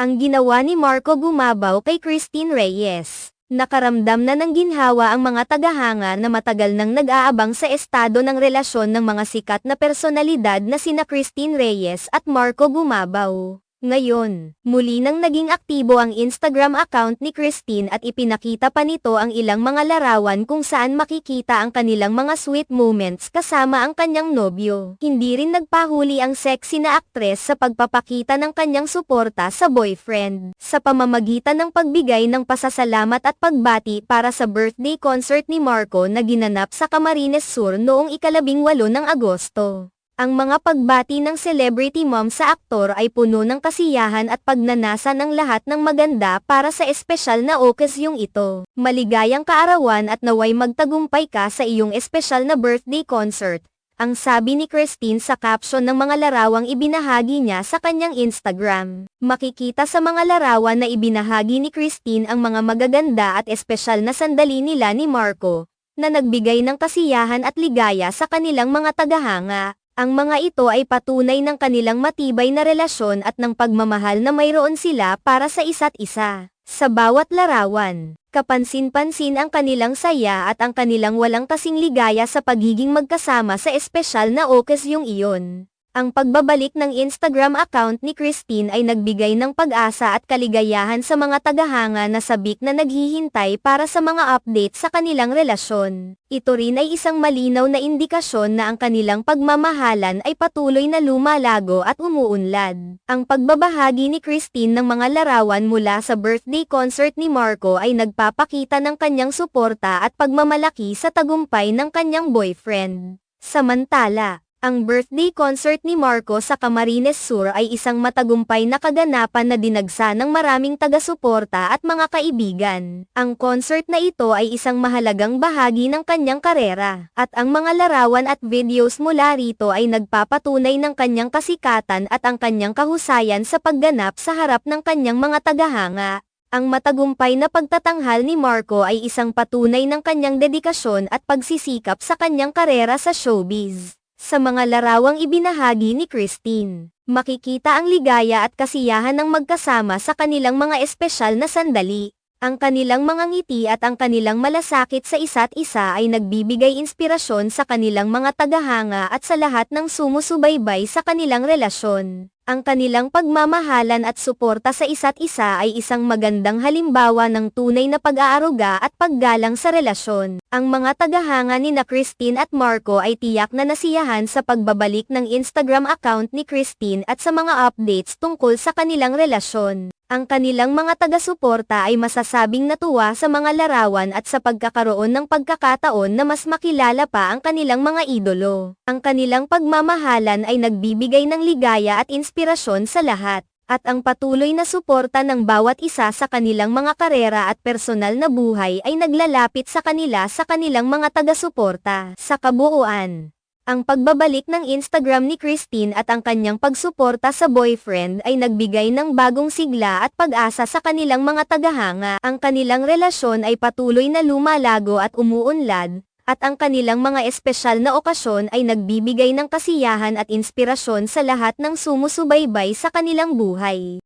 Ang ginawa ni Marco Gumabaw kay Christine Reyes. Nakaramdam na ng ginhawa ang mga tagahanga na matagal nang nag-aabang sa estado ng relasyon ng mga sikat na personalidad na sina Christine Reyes at Marco Gumabaw. Ngayon, muli nang naging aktibo ang Instagram account ni Christine at ipinakita pa nito ang ilang mga larawan kung saan makikita ang kanilang mga sweet moments kasama ang kanyang nobyo. Hindi rin nagpahuli ang sexy na aktres sa pagpapakita ng kanyang suporta sa boyfriend, sa pamamagitan ng pagbigay ng pasasalamat at pagbati para sa birthday concert ni Marco na ginanap sa Camarines Sur noong 18 ng Agosto. Ang mga pagbati ng celebrity mom sa aktor ay puno ng kasiyahan at pagnanasa ng lahat ng maganda para sa espesyal na okasyong ito. Maligayang kaarawan at naway magtagumpay ka sa iyong espesyal na birthday concert, ang sabi ni Christine sa caption ng mga larawang ibinahagi niya sa kanyang Instagram. Makikita sa mga larawan na ibinahagi ni Christine ang mga magaganda at espesyal na sandali nila ni Marco, na nagbigay ng kasiyahan at ligaya sa kanilang mga tagahanga. Ang mga ito ay patunay ng kanilang matibay na relasyon at ng pagmamahal na mayroon sila para sa isa't isa. Sa bawat larawan, kapansin-pansin ang kanilang saya at ang kanilang walang kasing ligaya sa pagiging magkasama sa espesyal na okasyong iyon. Ang pagbabalik ng Instagram account ni Christine ay nagbigay ng pag-asa at kaligayahan sa mga tagahanga na sabik na naghihintay para sa mga update sa kanilang relasyon. Ito rin ay isang malinaw na indikasyon na ang kanilang pagmamahalan ay patuloy na lumalago at umuunlad. Ang pagbabahagi ni Christine ng mga larawan mula sa birthday concert ni Marco ay nagpapakita ng kanyang suporta at pagmamalaki sa tagumpay ng kanyang boyfriend. Samantala, ang birthday concert ni Marco sa Camarines Sur ay isang matagumpay na kaganapan na dinagsa ng maraming taga-suporta at mga kaibigan. Ang concert na ito ay isang mahalagang bahagi ng kanyang karera, at ang mga larawan at videos mula rito ay nagpapatunay ng kanyang kasikatan at ang kanyang kahusayan sa pagganap sa harap ng kanyang mga tagahanga. Ang matagumpay na pagtatanghal ni Marco ay isang patunay ng kanyang dedikasyon at pagsisikap sa kanyang karera sa showbiz. Sa mga larawang ibinahagi ni Christine, makikita ang ligaya at kasiyahan ng magkasama sa kanilang mga espesyal na sandali. Ang kanilang mga ngiti at ang kanilang malasakit sa isa't isa ay nagbibigay inspirasyon sa kanilang mga tagahanga at sa lahat ng sumusubaybay sa kanilang relasyon. Ang kanilang pagmamahalan at suporta sa isa't isa ay isang magandang halimbawa ng tunay na pag-aaruga at paggalang sa relasyon. Ang mga tagahanga ni na Christine at Marco ay tiyak na nasiyahan sa pagbabalik ng Instagram account ni Christine at sa mga updates tungkol sa kanilang relasyon. Ang kanilang mga taga-suporta ay masasabing natuwa sa mga larawan at sa pagkakaroon ng pagkakataon na mas makilala pa ang kanilang mga idolo. Ang kanilang pagmamahalan ay nagbibigay ng ligaya at inspirasyon sa lahat, at ang patuloy na suporta ng bawat isa sa kanilang mga karera at personal na buhay ay naglalapit sa kanila sa kanilang mga taga-suporta. Sa kabuuan, ang pagbabalik ng Instagram ni Christine at ang kanyang pagsuporta sa boyfriend ay nagbigay ng bagong sigla at pag-asa sa kanilang mga tagahanga. Ang kanilang relasyon ay patuloy na lumalago at umuunlad, at ang kanilang mga espesyal na okasyon ay nagbibigay ng kasiyahan at inspirasyon sa lahat ng sumusubaybay sa kanilang buhay.